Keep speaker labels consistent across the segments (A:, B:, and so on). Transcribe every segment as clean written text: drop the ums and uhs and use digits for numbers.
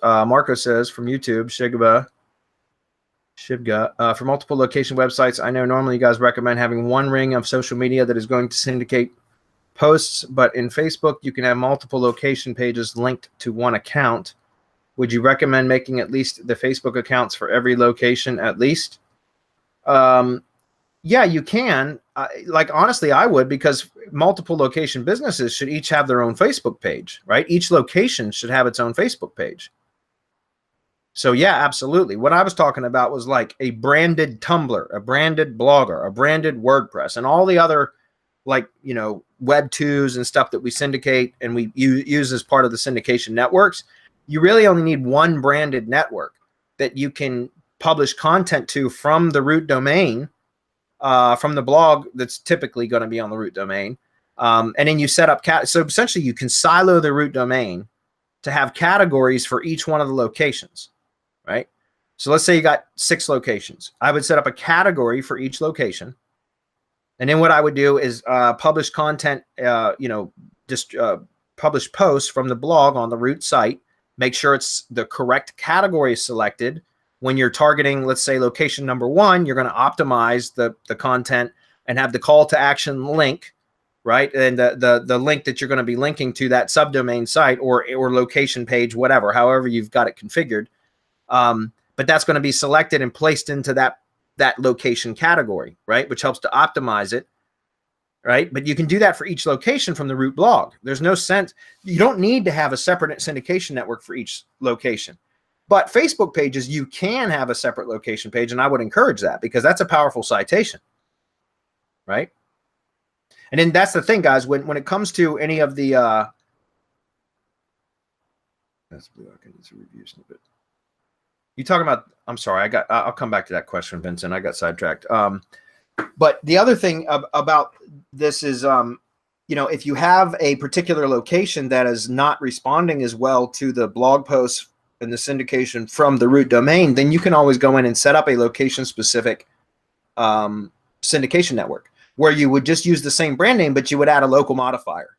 A: Marco says from YouTube, Shivga, for multiple location websites, I know normally you guys recommend having one ring of social media that is going to syndicate posts, but in Facebook, you can have multiple location pages linked to one account. Would you recommend making at least the Facebook accounts for every location at least? Yeah, you can. Like, honestly, I would, because multiple location businesses should each have their own Facebook page, right? Each location should have its own Facebook page. So yeah, absolutely. What I was talking about was like a branded Tumblr, a branded Blogger, a branded WordPress, and all the other, like, you know, Web2s and stuff that we syndicate and we use as part of the syndication networks. You really only need one branded network that you can publish content to from the root domain, from the blog that's typically going to be on the root domain. And then you set up, so essentially you can silo the root domain to have categories for each one of the locations, right? So let's say you got 6 locations. I would set up a category for each location. And then what I would do is publish content, you know, just publish posts from the blog on the root site. Make sure it's the correct category selected. When you're targeting, let's say, location number 1, you're going to optimize the content and have the call to action link, right? And the link that you're going to be linking to that subdomain site or location page, whatever, however you've got it configured. But that's going to be selected and placed into that location category, right? Which helps to optimize it, right? But you can do that for each location from the root blog. There's no sense. You don't need to have a separate syndication network for each location. But Facebook pages, you can have a separate location page, and I would encourage that because that's a powerful citation, right? And then that's the thing, guys, when it comes to any of the that's blue. I need to review snippet. You talking about, I'm sorry, I'll come back to that question, Vincent. I got sidetracked. But the other thing about this is, you know, if you have a particular location that is not responding as well to the blog posts and the syndication from the root domain, then you can always go in and set up a location specific syndication network where you would just use the same brand name, but you would add a local modifier.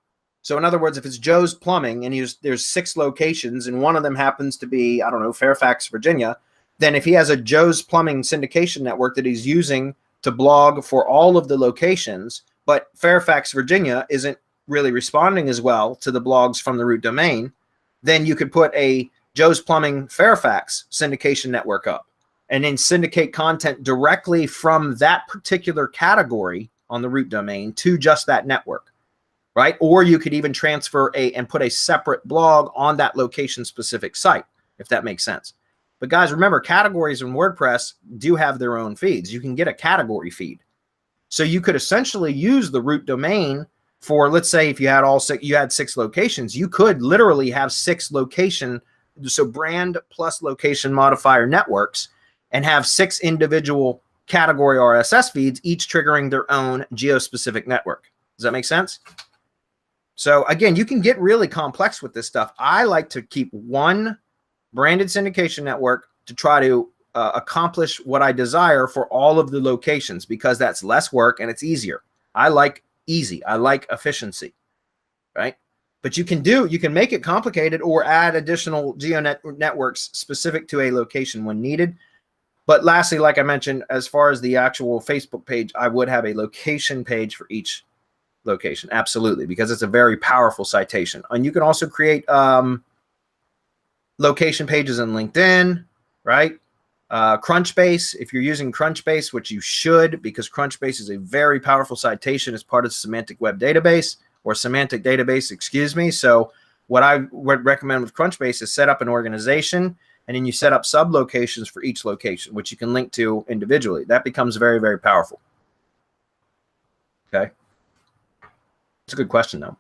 A: So in other words, if it's Joe's Plumbing and there's 6 locations and one of them happens to be, I don't know, Fairfax, Virginia, then if he has a Joe's Plumbing syndication network that he's using to blog for all of the locations, but Fairfax, Virginia isn't really responding as well to the blogs from the root domain, then you could put a Joe's Plumbing Fairfax syndication network up and then syndicate content directly from that particular category on the root domain to just that network, right? Or you could even transfer and put a separate blog on that location specific site, if that makes sense. But guys, remember, categories in WordPress do have their own feeds. You can get a category feed. So you could essentially use the root domain for, let's say if you had you had 6 locations, you could literally have 6 location, so brand plus location modifier networks, and have 6 individual category RSS feeds, each triggering their own geo-specific network. Does that make sense? So again, you can get really complex with this stuff. I like to keep one branded syndication network to try to accomplish what I desire for all of the locations, because that's less work and it's easier. I like easy. I like efficiency, right? But you can make it complicated or add additional geo networks specific to a location when needed. But lastly, like I mentioned, as far as the actual Facebook page, I would have a location page for each location. Absolutely, because it's a very powerful citation. And you can also create location pages in LinkedIn, right? Crunchbase, if you're using Crunchbase, which you should, because Crunchbase is a very powerful citation as part of the Semantic Web Database, or Semantic Database, excuse me. So what I would recommend with Crunchbase is set up an organization, and then you set up sub-locations for each location, which you can link to individually. That becomes very, very powerful. Okay. It's a good question, though.